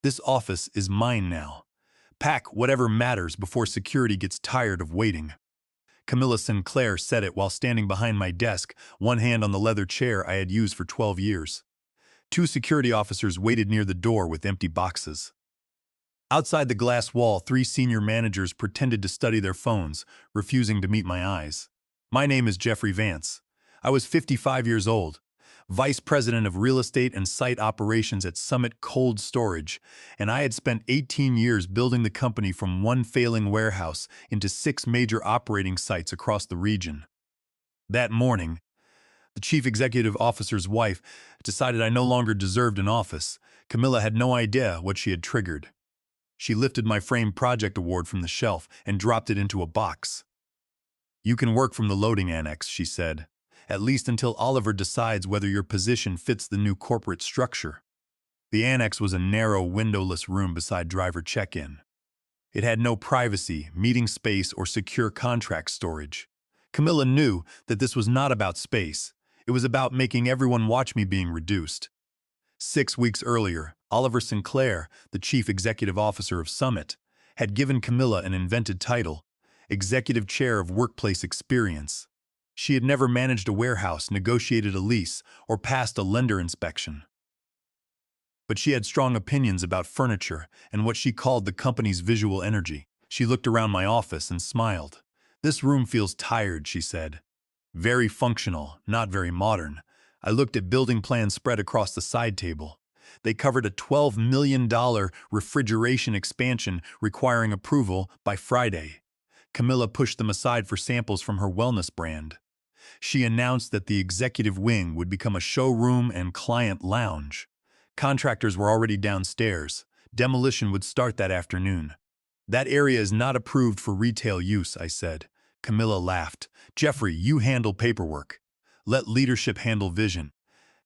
This office is mine now. Pack whatever matters before security gets tired of waiting. Camilla Sinclair said it while standing behind my desk, one hand on the leather chair I had used for 12 years. Two security officers waited near the door with empty boxes. Outside the glass wall, three senior managers pretended to study their phones, refusing to meet my eyes. My name is Jeffrey Vance. I was 55 years old, vice president of real estate and site operations at Summit Cold Storage, and I had spent 18 years building the company from one failing warehouse into 6 major operating sites across the region. That morning, the chief executive officer's wife decided I no longer deserved an office. Camilla had no idea what she had triggered. She lifted my framed project award from the shelf and dropped it into a box. "You can work from the loading annex," she said, "at least until Oliver decides whether your position fits the new corporate structure." The annex was a narrow, windowless room beside driver check-in. It had no privacy, meeting space, or secure contract storage. Camilla knew that this was not about space. It was about making everyone watch me being reduced. 6 weeks earlier, Oliver Sinclair, the chief executive officer of Summit, had given Camilla an invented title, Executive Chair of Workplace Experience. She had never managed a warehouse, negotiated a lease, or passed a lender inspection. But she had strong opinions about furniture and what she called the company's visual energy. She looked around my office and smiled. "This room feels tired," she said. "Very functional, not very modern." I looked at building plans spread across the side table. They covered a $12 million refrigeration expansion requiring approval by Friday. Camilla pushed them aside for samples from her wellness brand. She announced that the executive wing would become a showroom and client lounge. Contractors were already downstairs. Demolition would start that afternoon. "That area is not approved for retail use," I said. Camilla laughed. "Jeffrey, you handle paperwork. Let leadership handle vision."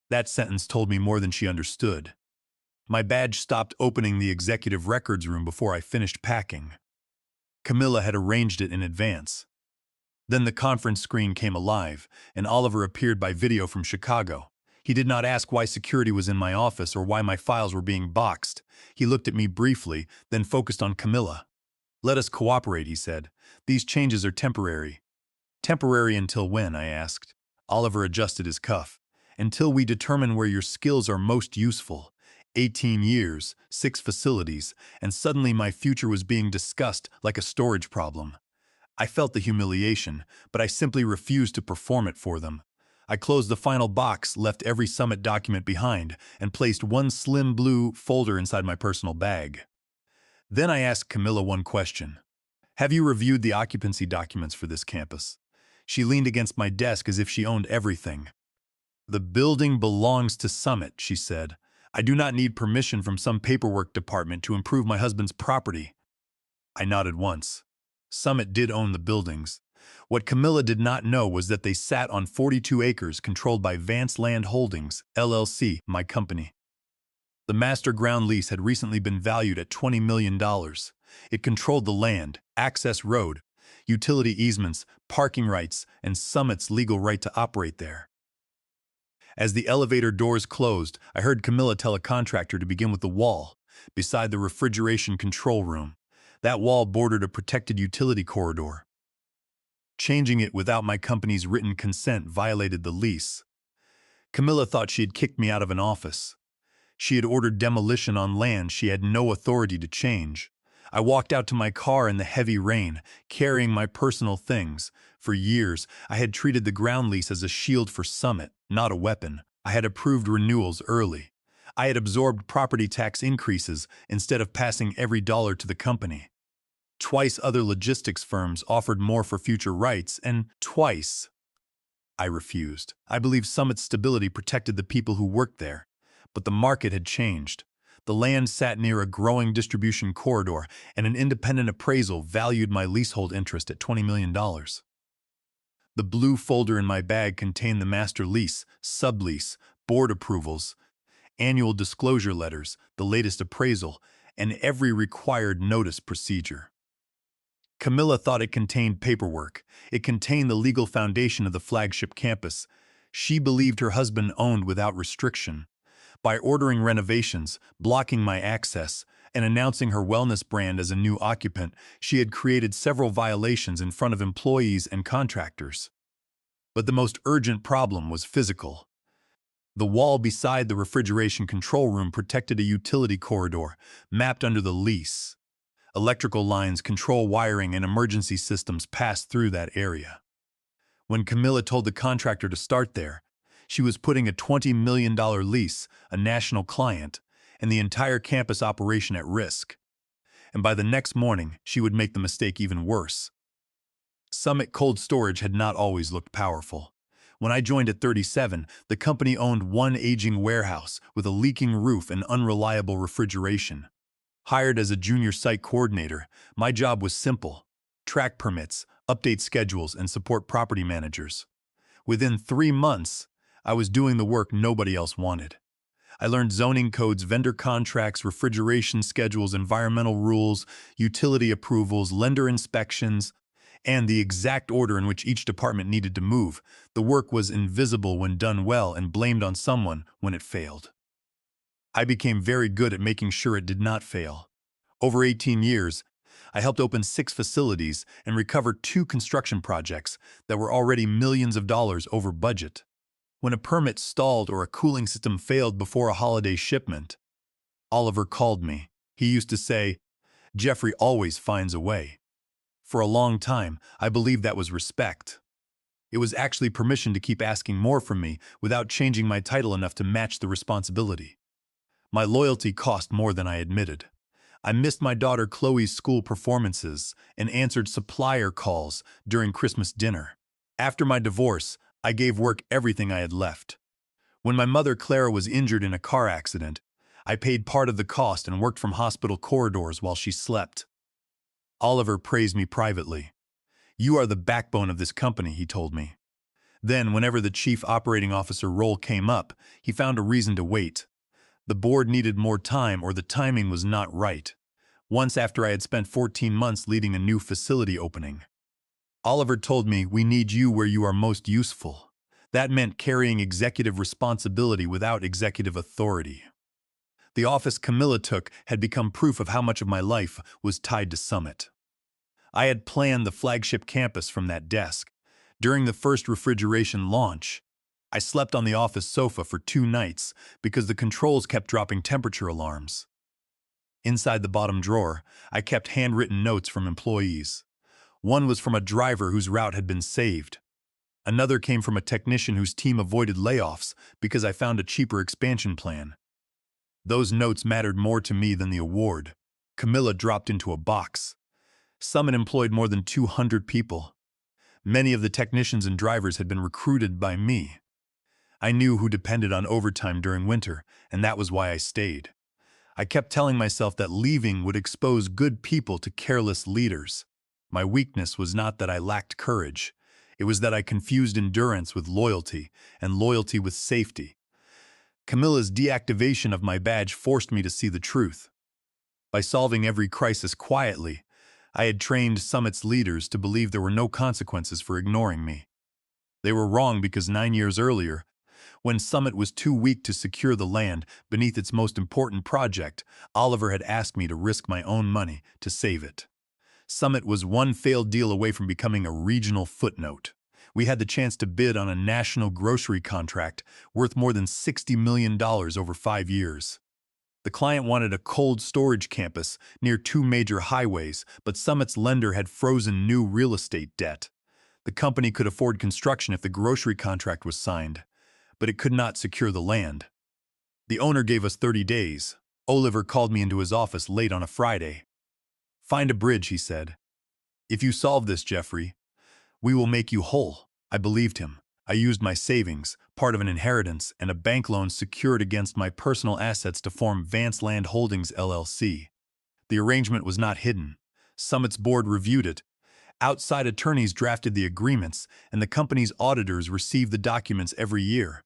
That sentence told me more than she understood. My badge stopped opening the executive records room before I finished packing. Camilla had arranged it in advance. Then the conference screen came alive, and Oliver appeared by video from Chicago. He did not ask why security was in my office or why my files were being boxed. He looked at me briefly, then focused on Camilla. "Let us cooperate," he said. "These changes are temporary." "Temporary until when?" I asked. Oliver adjusted his cuff. "Until we determine where your skills are most useful." 18 years, 6 facilities, and suddenly my future was being discussed like a storage problem. I felt the humiliation, but I simply refused to perform it for them. I closed the final box, left every Summit document behind, and placed one slim blue folder inside my personal bag. Then I asked Camilla one question. "Have you reviewed the occupancy documents for this campus?" She leaned against my desk as if she owned everything. "The building belongs to Summit," she said. "I do not need permission from some paperwork department to improve my husband's property." I nodded once. Summit did own the buildings. What Camilla did not know was that they sat on 42 acres controlled by Vance Land Holdings, LLC, my company. The master ground lease had recently been valued at $20 million. It controlled the land, access road, utility easements, parking rights, and Summit's legal right to operate there. As the elevator doors closed, I heard Camilla tell a contractor to begin with the wall, beside the refrigeration control room. That wall bordered a protected utility corridor. Changing it without my company's written consent violated the lease. Camilla thought she had kicked me out of an office. She had ordered demolition on land she had no authority to change. I walked out to my car in the heavy rain, carrying my personal things. For years, I had treated the ground lease as a shield for Summit, not a weapon. I had approved renewals early. I had absorbed property tax increases instead of passing every dollar to the company. Twice other logistics firms offered more for future rights, and twice I refused. I believed Summit's stability protected the people who worked there. But the market had changed. The land sat near a growing distribution corridor, and an independent appraisal valued my leasehold interest at $20 million. The blue folder in my bag contained the master lease, sublease, board approvals, annual disclosure letters, the latest appraisal, and every required notice procedure. Camilla thought it contained paperwork. It contained the legal foundation of the flagship campus. She believed her husband owned without restriction. By ordering renovations, blocking my access, and announcing her wellness brand as a new occupant, she had created several violations in front of employees and contractors. But the most urgent problem was physical. The wall beside the refrigeration control room protected a utility corridor mapped under the lease. Electrical lines, control wiring, and emergency systems passed through that area. When Camilla told the contractor to start there, she was putting a $20 million lease, a national client, and the entire campus operation at risk. And by the next morning, she would make the mistake even worse. Summit Cold Storage had not always looked powerful. When I joined at 37, the company owned one aging warehouse with a leaking roof and unreliable refrigeration. Hired as a junior site coordinator, my job was simple: track permits, update schedules, and support property managers. Within 3 months, I was doing the work nobody else wanted. I learned zoning codes, vendor contracts, refrigeration schedules, environmental rules, utility approvals, lender inspections, and the exact order in which each department needed to move. The work was invisible when done well and blamed on someone when it failed. I became very good at making sure it did not fail. Over 18 years, I helped open 6 facilities and recover 2 construction projects that were already millions of dollars over budget. When a permit stalled or a cooling system failed before a holiday shipment, Oliver called me. He used to say, "Jeffrey always finds a way." For a long time, I believed that was respect. It was actually permission to keep asking more from me without changing my title enough to match the responsibility. My loyalty cost more than I admitted. I missed my daughter Chloe's school performances and answered supplier calls during Christmas dinner. After my divorce, I gave work everything I had left. When my mother Clara was injured in a car accident, I paid part of the cost and worked from hospital corridors while she slept. Oliver praised me privately. "You are the backbone of this company," he told me. Then, whenever the chief operating officer role came up, he found a reason to wait. The board needed more time or the timing was not right. Once, after I had spent 14 months leading a new facility opening, Oliver told me, "We need you where you are most useful." That meant carrying executive responsibility without executive authority. The office Camilla took had become proof of how much of my life was tied to Summit. I had planned the flagship campus from that desk. During the first refrigeration launch, I slept on the office sofa for 2 nights because the controls kept dropping temperature alarms. Inside the bottom drawer, I kept handwritten notes from employees. One was from a driver whose route had been saved. Another came from a technician whose team avoided layoffs because I found a cheaper expansion plan. Those notes mattered more to me than the award. Camilla dropped into a box. Summit employed more than 200 people. Many of the technicians and drivers had been recruited by me. I knew who depended on overtime during winter, and that was why I stayed. I kept telling myself that leaving would expose good people to careless leaders. My weakness was not that I lacked courage. It was that I confused endurance with loyalty, and loyalty with safety. Camilla's deactivation of my badge forced me to see the truth. By solving every crisis quietly, I had trained Summit's leaders to believe there were no consequences for ignoring me. They were wrong because 9 years earlier, when Summit was too weak to secure the land beneath its most important project, Oliver had asked me to risk my own money to save it. Summit was one failed deal away from becoming a regional footnote. We had the chance to bid on a national grocery contract worth more than $60 million over 5 years. The client wanted a cold storage campus near 2 major highways, but Summit's lender had frozen new real estate debt. The company could afford construction if the grocery contract was signed, but it could not secure the land. The owner gave us 30 days. Oliver called me into his office late on a Friday. "Find a bridge," he said. "If you solve this, Jeffrey, we will make you whole." I believed him. I used my savings, part of an inheritance, and a bank loan secured against my personal assets to form Vance Land Holdings LLC. The arrangement was not hidden. Summit's board reviewed it. Outside attorneys drafted the agreements, and the company's auditors received the documents every year.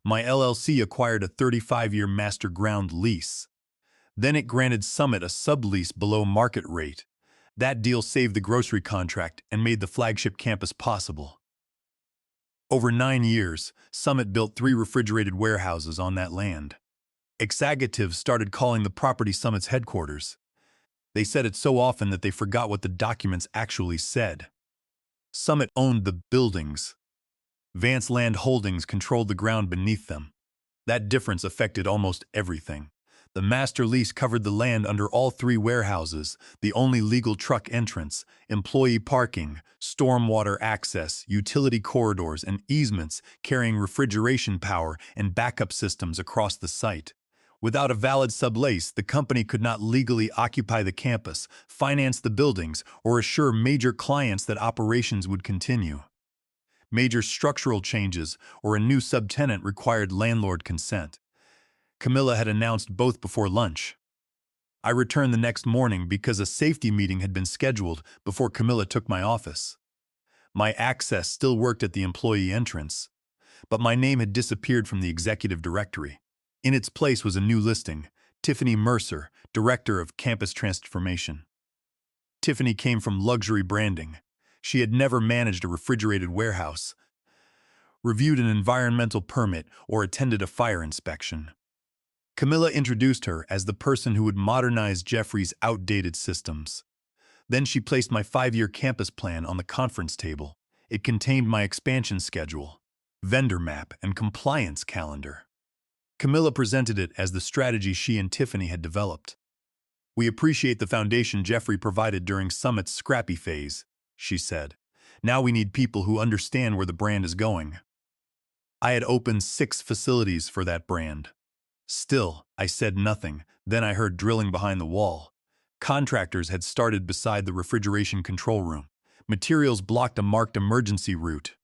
My LLC acquired a 35-year master ground lease. Then it granted Summit a sublease below market rate. That deal saved the grocery contract and made the flagship campus possible. Over 9 years, Summit built 3 refrigerated warehouses on that land. Executives started calling the property Summit's headquarters. They said it so often that they forgot what the documents actually said. Summit owned the buildings. Vance Land Holdings controlled the ground beneath them. That difference affected almost everything. The master lease covered the land under all three warehouses, the only legal truck entrance, employee parking, stormwater access, utility corridors, and easements carrying refrigeration power and backup systems across the site. Without a valid sublease, the company could not legally occupy the campus, finance the buildings, or assure major clients that operations would continue. Major structural changes or a new subtenant required landlord consent. Camilla had announced both before lunch. I returned the next morning because a safety meeting had been scheduled before Camilla took my office. My access still worked at the employee entrance, but my name had disappeared from the executive directory. In its place was a new listing, Tiffany Mercer, Director of Campus Transformation. Tiffany came from luxury branding. She had never managed a refrigerated warehouse, reviewed an environmental permit, or attended a fire inspection. Camilla introduced her as the person who would modernize Jeffrey's outdated systems. Then she placed my 5-year campus plan on the conference table. It contained my expansion schedule, vendor map, and compliance calendar. Camilla presented it as the strategy she and Tiffany had developed. "We appreciate the foundation Jeffrey provided during Summit's scrappy phase," she said. "Now we need people who understand where the brand is going." I had opened 6 facilities for that brand. Still, I said nothing. Then I heard drilling behind the wall. Contractors had started beside the refrigeration control room. Materials blocked a marked emergency route.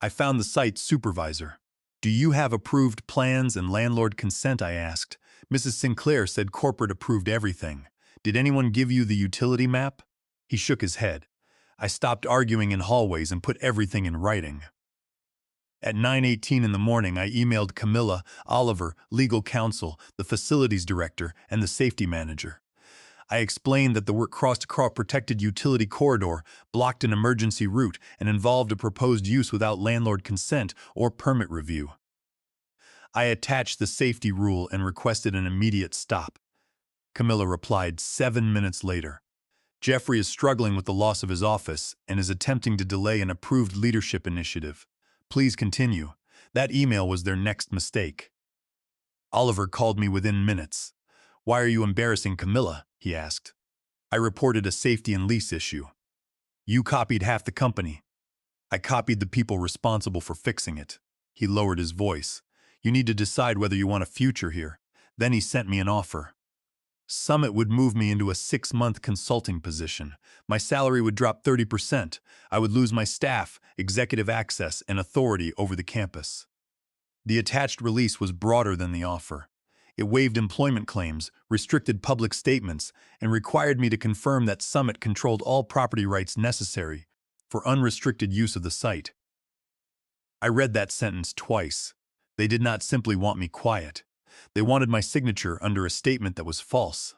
I found the site supervisor. "Do you have approved plans and landlord consent?" I asked. "Mrs. Sinclair said corporate approved everything. Did anyone give you the utility map?" He shook his head. I stopped arguing in hallways and put everything in writing. At 9:18 in the morning, I emailed Camilla, Oliver, legal counsel, the facilities director, and the safety manager. I explained that the work crossed a protected utility corridor, blocked an emergency route, and involved a proposed use without landlord consent or permit review. I attached the safety rule and requested an immediate stop. Camilla replied 7 minutes later. "Jeffrey is struggling with the loss of his office and is attempting to delay an approved leadership initiative. Please continue." That email was their next mistake. Oliver called me within minutes. "Why are you embarrassing Camilla?" he asked. I reported a safety and lease issue. "You copied half the company." "I copied the people responsible for fixing it." He lowered his voice. "You need to decide whether you want a future here." Then he sent me an offer. Summit would move me into a 6-month consulting position. My salary would drop 30%. I would lose my staff, executive access, and authority over the campus. The attached release was broader than the offer. It waived employment claims, restricted public statements, and required me to confirm that Summit controlled all property rights necessary for unrestricted use of the site. I read that sentence twice. They did not simply want me quiet. They wanted my signature under a statement that was false.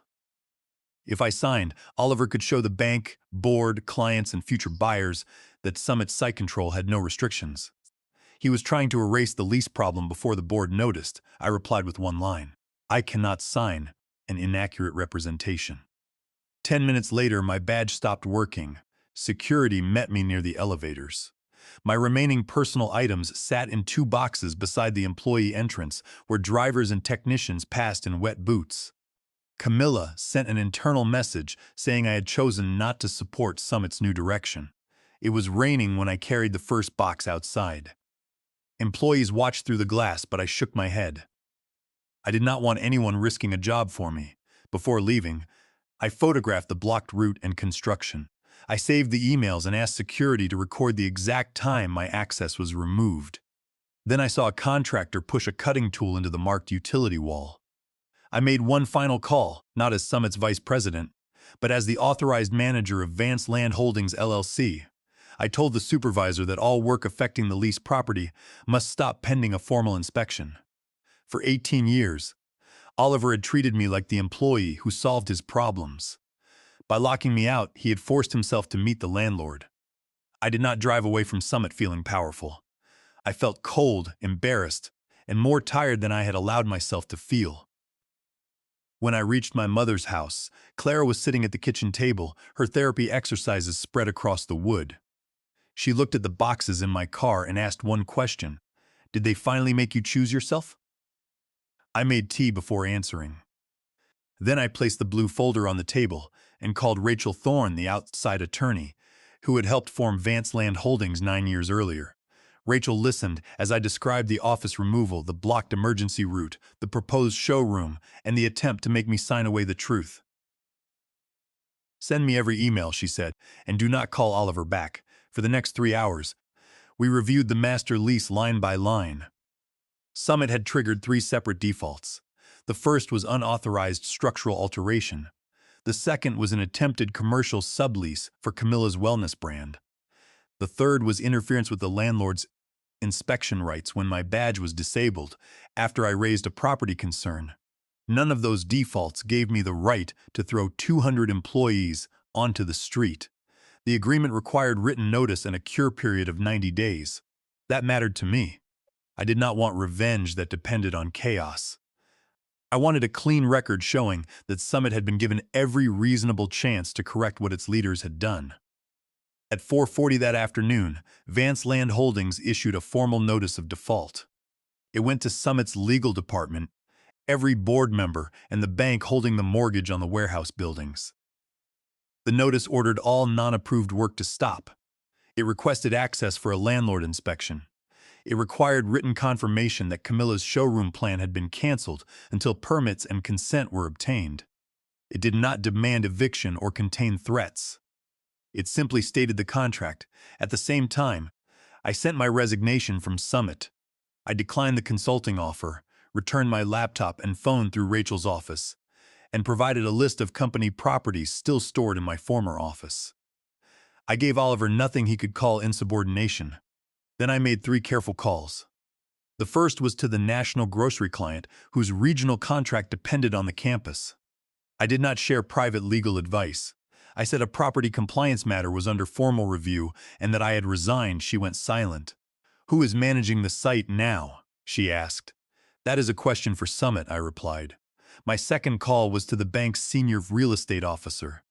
If I signed, Oliver could show the bank, board, clients, and future buyers that Summit's site control had no restrictions. He was trying to erase the lease problem before the board noticed. I replied with one line: "I cannot sign an inaccurate representation." 10 minutes later, my badge stopped working. Security met me near the elevators. My remaining personal items sat in 2 boxes beside the employee entrance, where drivers and technicians passed in wet boots. Camilla sent an internal message saying I had chosen not to support Summit's new direction. It was raining when I carried the first box outside. Employees watched through the glass, but I shook my head. I did not want anyone risking a job for me. Before leaving, I photographed the blocked route and construction. I saved the emails and asked security to record the exact time my access was removed. Then I saw a contractor push a cutting tool into the marked utility wall. I made one final call, not as Summit's vice president, but as the authorized manager of Vance Land Holdings LLC. I told the supervisor that all work affecting the leased property must stop pending a formal inspection. For 18 years, Oliver had treated me like the employee who solved his problems. By locking me out, he had forced himself to meet the landlord. I did not drive away from Summit feeling powerful. I felt cold, embarrassed, and more tired than I had allowed myself to feel. When I reached my mother's house, Clara was sitting at the kitchen table, her therapy exercises spread across the wood. She looked at the boxes in my car and asked one question. Did they finally make you choose yourself? I made tea before answering. Then I placed the blue folder on the table and called Rachel Thorne, the outside attorney, who had helped form Vance Land Holdings 9 years earlier. Rachel listened as I described the office removal, the blocked emergency route, the proposed showroom, and the attempt to make me sign away the truth. Send me every email, she said, and do not call Oliver back. For the next 3 hours, we reviewed the master lease line by line. Summit had triggered 3 separate defaults. The first was unauthorized structural alteration. The second was an attempted commercial sublease for Camilla's wellness brand. The third was interference with the landlord's inspection rights when my badge was disabled after I raised a property concern. None of those defaults gave me the right to throw 200 employees onto the street. The agreement required written notice and a cure period of 90 days. That mattered to me. I did not want revenge that depended on chaos. I wanted a clean record showing that Summit had been given every reasonable chance to correct what its leaders had done. At 4:40 that afternoon, Vance Land Holdings issued a formal notice of default. It went to Summit's legal department, every board member, and the bank holding the mortgage on the warehouse buildings. The notice ordered all non-approved work to stop. It requested access for a landlord inspection. It required written confirmation that Camilla's showroom plan had been canceled until permits and consent were obtained. It did not demand eviction or contain threats. It simply stated the contract. At the same time, I sent my resignation from Summit. I declined the consulting offer, returned my laptop and phone through Rachel's office, and provided a list of company properties still stored in my former office. I gave Oliver nothing he could call insubordination. Then I made 3 careful calls. The first was to the national grocery client whose regional contract depended on the campus. I did not share private legal advice. I said a property compliance matter was under formal review and that I had resigned. She went silent. Who is managing the site now? She asked. That is a question for Summit, I replied. My second call was to the bank's senior real estate officer.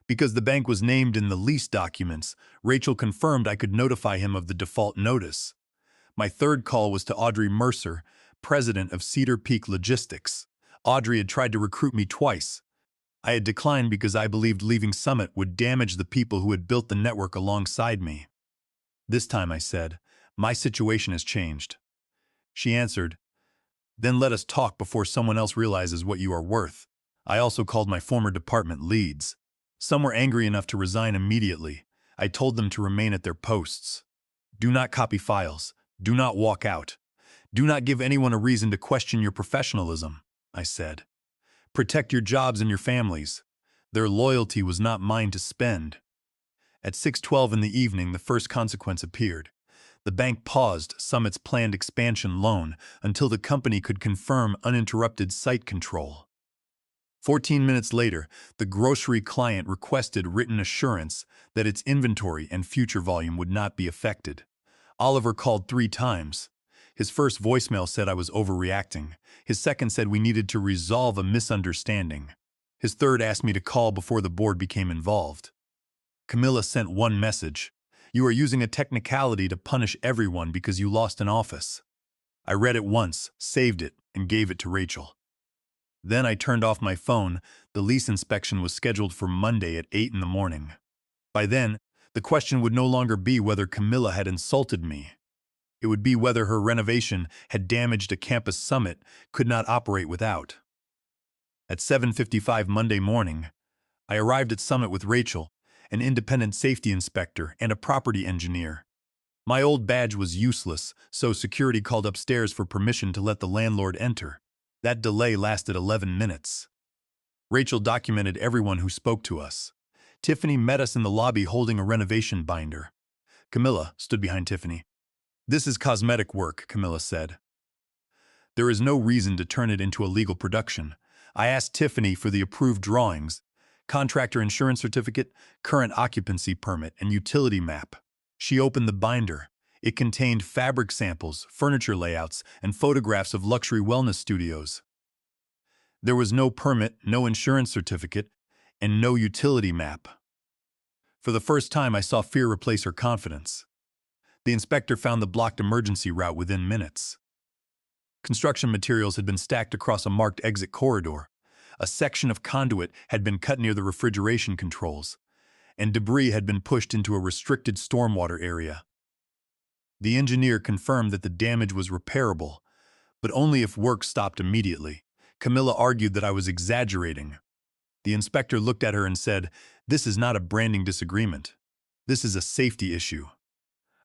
Because the bank was named in the lease documents, Rachel confirmed I could notify him of the default notice. My third call was to Audrey Mercer, president of Cedar Peak Logistics. Audrey had tried to recruit me twice. I had declined because I believed leaving Summit would damage the people who had built the network alongside me. This time, I said, my situation has changed. She answered, then let us talk before someone else realizes what you are worth. I also called my former department leads. Some were angry enough to resign immediately. I told them to remain at their posts. Do not copy files. Do not walk out. Do not give anyone a reason to question your professionalism, I said. Protect your jobs and your families. Their loyalty was not mine to spend. At 6:12 in the evening, the first consequence appeared. The bank paused Summit's planned expansion loan until the company could confirm uninterrupted site control. 14 minutes later, the grocery client requested written assurance that its inventory and future volume would not be affected. Oliver called 3 times. His first voicemail said I was overreacting. His second said we needed to resolve a misunderstanding. His third asked me to call before the board became involved. Camilla sent one message. You are using a technicality to punish everyone because you lost an office. I read it once, saved it, and gave it to Rachel. Then I turned off my phone. The lease inspection was scheduled for Monday at 8 in the morning. By then, the question would no longer be whether Camilla had insulted me. It would be whether her renovation had damaged a campus Summit could not operate without. At 7:55 Monday morning, I arrived at Summit with Rachel, an independent safety inspector, and a property engineer. My old badge was useless, so security called upstairs for permission to let the landlord enter. That delay lasted 11 minutes. Rachel documented everyone who spoke to us. Tiffany met us in the lobby holding a renovation binder. Camilla stood behind Tiffany. This is cosmetic work, Camilla said. There is no reason to turn it into a legal production. I asked Tiffany for the approved drawings, contractor insurance certificate, current occupancy permit, and utility map. She opened the binder. It contained fabric samples, furniture layouts, and photographs of luxury wellness studios. There was no permit, no insurance certificate, and no utility map. For the first time, I saw fear replace her confidence. The inspector found the blocked emergency route within minutes. Construction materials had been stacked across a marked exit corridor. A section of conduit had been cut near the refrigeration controls, and debris had been pushed into a restricted stormwater area. The engineer confirmed that the damage was repairable, but only if work stopped immediately. Camilla argued that I was exaggerating. The inspector looked at her and said, "This is not a branding disagreement. This is a safety issue."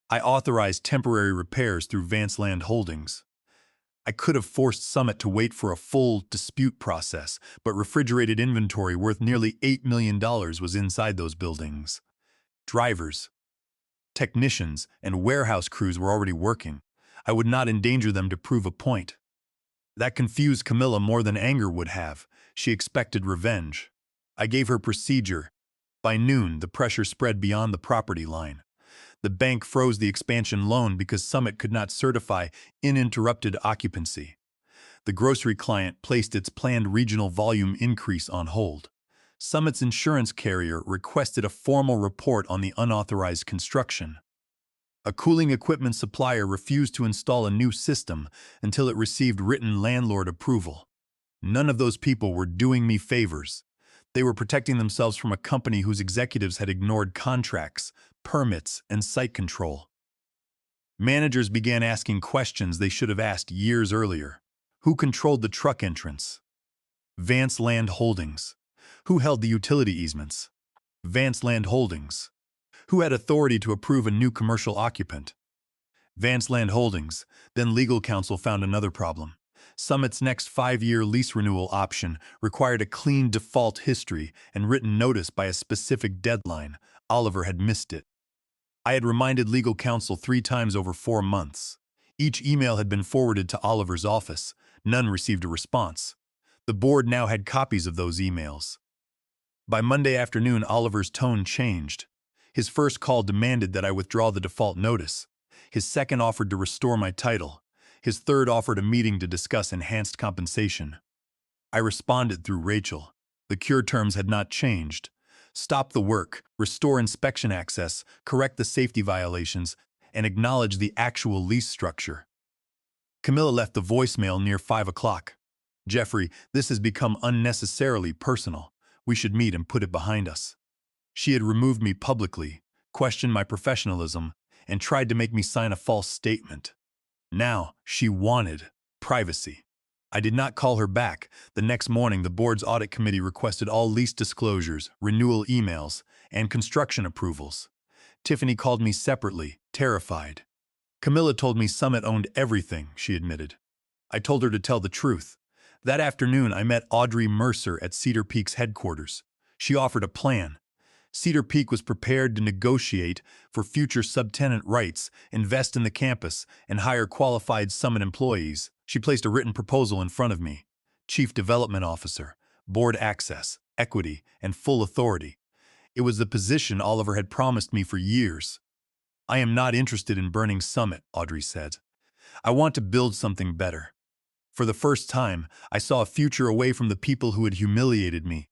I authorized temporary repairs through Vance Land Holdings. I could have forced Summit to wait for a full dispute process, but refrigerated inventory worth nearly $8 million was inside those buildings. Drivers, technicians, and warehouse crews were already working. I would not endanger them to prove a point. That confused Camilla more than anger would have. She expected revenge. I gave her procedure. By noon, the pressure spread beyond the property line. The bank froze the expansion loan because Summit could not certify uninterrupted occupancy. The grocery client placed its planned regional volume increase on hold. Summit's insurance carrier requested a formal report on the unauthorized construction. A cooling equipment supplier refused to install a new system until it received written landlord approval. None of those people were doing me favors. They were protecting themselves from a company whose executives had ignored contracts, permits, and site control. Managers began asking questions they should have asked years earlier. Who controlled the truck entrance? Vance Land Holdings. Who held the utility easements? Vance Land Holdings. Who had authority to approve a new commercial occupant? Vance Land Holdings. Then legal counsel found another problem. Summit's next 5-year lease renewal option required a clean default history and written notice by a specific deadline. Oliver had missed it. I had reminded legal counsel 3 times over 4 months. Each email had been forwarded to Oliver's office. None received a response. The board now had copies of those emails. By Monday afternoon, Oliver's tone changed. His first call demanded that I withdraw the default notice. His second offered to restore my title. His third offered a meeting to discuss enhanced compensation. I responded through Rachel. The cure terms had not changed. Stop the work, restore inspection access, correct the safety violations, and acknowledge the actual lease structure. Camilla left the voicemail near 5 o'clock. "Jeffrey, this has become unnecessarily personal. We should meet and put it behind us." She had removed me publicly, questioned my professionalism, and tried to make me sign a false statement. Now, she wanted privacy. I did not call her back. The next morning, the board's audit committee requested all lease disclosures, renewal emails, and construction approvals. Tiffany called me separately, terrified. Camilla told me Summit owned everything, she admitted. I told her to tell the truth. That afternoon, I met Audrey Mercer at Cedar Peak's headquarters. She offered a plan. Cedar Peak was prepared to negotiate for future subtenant rights, invest in the campus, and hire qualified Summit employees. She placed a written proposal in front of me. Chief Development Officer, board access, equity, and full authority. It was the position Oliver had promised me for years. "I am not interested in burning Summit," Audrey said. "I want to build something better." For the first time, I saw a future away from the people who had humiliated me.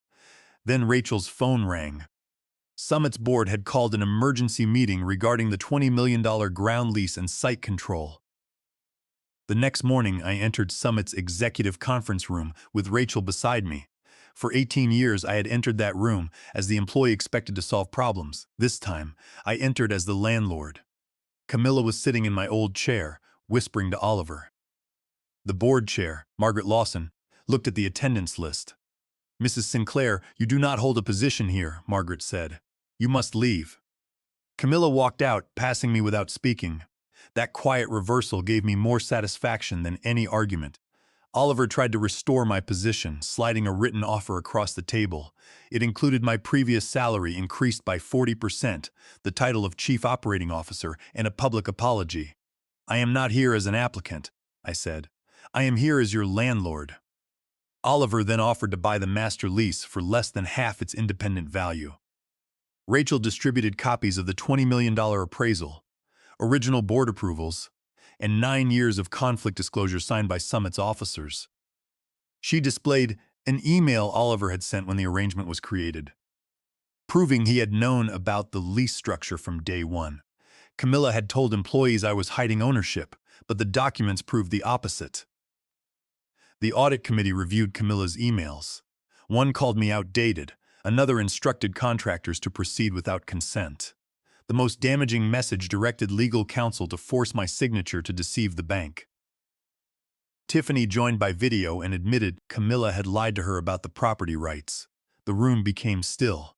Then Rachel's phone rang. Summit's board had called an emergency meeting regarding the $20 million ground lease and site control. The next morning, I entered Summit's executive conference room with Rachel beside me. For 18 years, I had entered that room as the employee expected to solve problems. This time, I entered as the landlord. Camilla was sitting in my old chair, whispering to Oliver. The board chair, Margaret Lawson, looked at the attendance list. "Mrs. Sinclair, you do not hold a position here," Margaret said. "You must leave." Camilla walked out, passing me without speaking. That quiet reversal gave me more satisfaction than any argument. Oliver tried to restore my position, sliding a written offer across the table. It included my previous salary increased by 40%, the title of Chief Operating Officer, and a public apology. "I am not here as an applicant," I said. "I am here as your landlord." Oliver then offered to buy the master lease for less than half its independent value. Rachel distributed copies of the $20 million appraisal, original board approvals, and 9 years of conflict disclosure signed by Summit's officers. She displayed An email Oliver had sent when the arrangement was created, proving he had known about the lease structure from day one. Camilla had told employees I was hiding ownership, but the documents proved the opposite. The audit committee reviewed Camilla's emails. One called me outdated, another instructed contractors to proceed without consent. The most damaging message directed legal counsel to force my signature to deceive the bank. Tiffany joined by video and admitted Camilla had lied to her about the property rights. The room became still.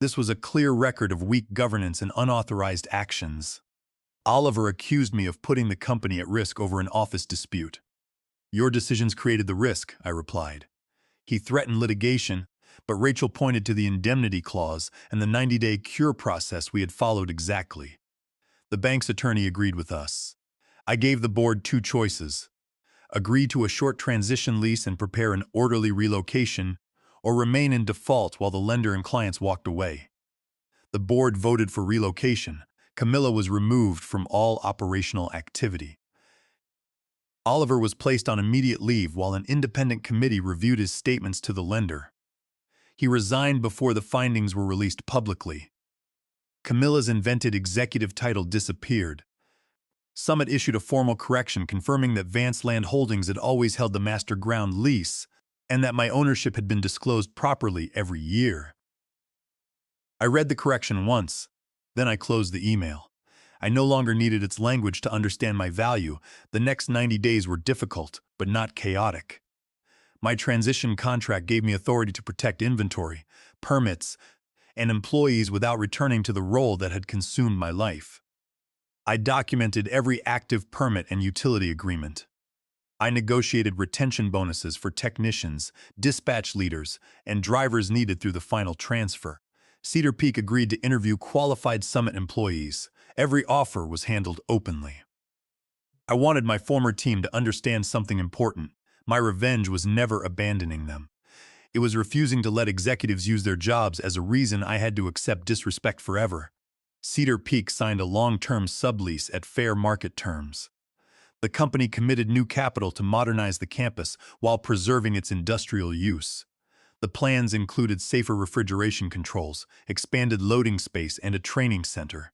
This was a clear record of weak governance and unauthorized actions. Oliver accused me of putting the company at risk over an office dispute. "Your decisions created the risk," I replied. He threatened litigation, but Rachel pointed to the indemnity clause and the 90-day cure process we had followed exactly. The bank's attorney agreed with us. I gave the board two choices: agree to a short transition lease and prepare an orderly relocation, or remain in default while the lender and clients walked away. The board voted for relocation. Camilla was removed from all operational activity. Oliver was placed on immediate leave while an independent committee reviewed his statements to the lender. He resigned before the findings were released publicly. Camilla's invented executive title disappeared. Summit issued a formal correction confirming that Vance Land Holdings had always held the master ground lease and that my ownership had been disclosed properly every year. I read the correction once, then I closed the email. I no longer needed its language to understand my value. The next 90 days were difficult, but not chaotic. My transition contract gave me authority to protect inventory, permits, and employees without returning to the role that had consumed my life. I documented every active permit and utility agreement. I negotiated retention bonuses for technicians, dispatch leaders, and drivers needed through the final transfer. Cedar Peak agreed to interview qualified Summit employees. Every offer was handled openly. I wanted my former team to understand something important. My revenge was never abandoning them. It was refusing to let executives use their jobs as a reason I had to accept disrespect forever. Cedar Peak signed a long-term sublease at fair market terms. The company committed new capital to modernize the campus while preserving its industrial use. The plans included safer refrigeration controls, expanded loading space, and a training center.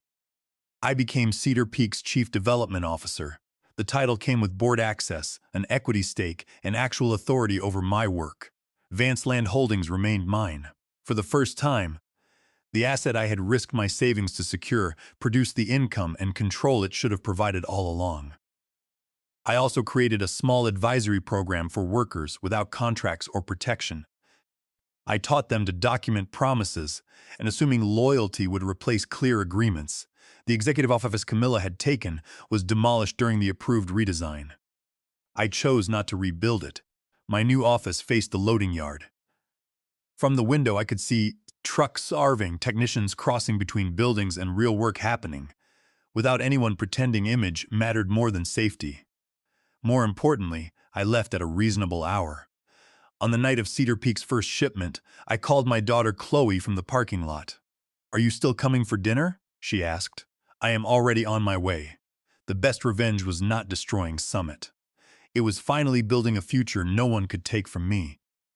I became Cedar Peak's Chief Development Officer. The title came with board access, an equity stake, and actual authority over my work. Vance Land Holdings remained mine. For the first time, the asset I had risked my savings to secure produced the income and control it should have provided all along. I also created a small advisory program for workers without contracts or protection. I taught them to document promises, and assuming loyalty would replace clear agreements. The executive office Camilla had taken was demolished during the approved redesign. I chose not to rebuild it. My new office faced the loading yard. From the window, I could see trucks arriving, technicians crossing between buildings, and real work happening. Without anyone pretending, image mattered more than safety. More importantly, I left at a reasonable hour. On the night of Cedar Peak's first shipment, I called my daughter Chloe from the parking lot. "Are you still coming for dinner?" she asked. "I am already on my way." The best revenge was not destroying Summit. It was finally building a future no one could take from me.